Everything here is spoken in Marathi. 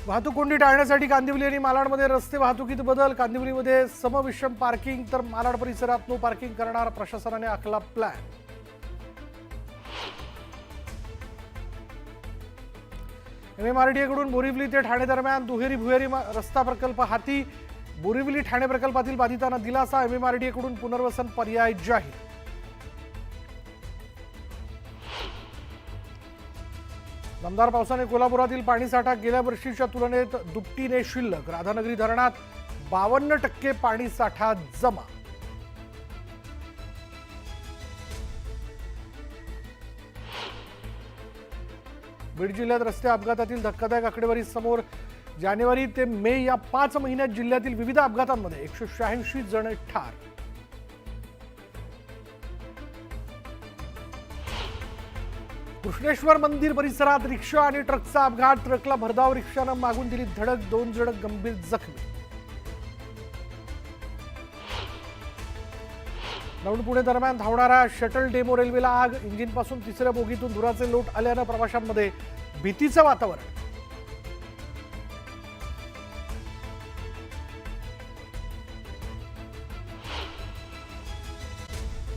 वाहतूक कोंडी टाळण्यासाठी कांदिवली आणि मालाडमध्ये रस्ते वाहतुकीत बदल. कांदिवलीमध्ये समविषम पार्किंग तर मालाड परिसरात नो पार्किंग करणार प्रशासनाने आखला प्लॅन. MMRDA कडून बोरिवली ते ठाणे दरम्यान दुहेरी भुयारी रस्ता प्रकल्प हाती. बोरिवली ठाणे प्रकल्पातील बाधितांना दिलासा. MMRDA कडून पुनर्वसन पर्याय जाहीर. दमदार पावसाने कोल्हापुरातील पाणीसाठा गेल्या वर्षीच्या तुलनेत दुपटीने शिल्लक. राधानगरी धरणात 52% पाणीसाठा जमा. बीड जिल्ह्यात रस्ते अपघातातील धक्कादायक आकडेवारी समोर. जानेवारी ते मे या 5 महिन्यात जिल्ह्यातील विविध अपघातांमध्ये 186 जण ठार. कृष्णेश्वर मंदिर परिसरात रिक्षा आणि ट्रकचा अपघात. ट्रकला भरधाव रिक्षानं मागून दिली धडक. 2 जण गंभीर जखमी. दौंड पुणे दरम्यान धावणाऱ्या शटल डेमो रेल्वेला आग. इंजिनपासून तिसऱ्या बोगीतून धुराचे लोट आल्यानं प्रवाशांमध्ये भीतीचं वातावरण.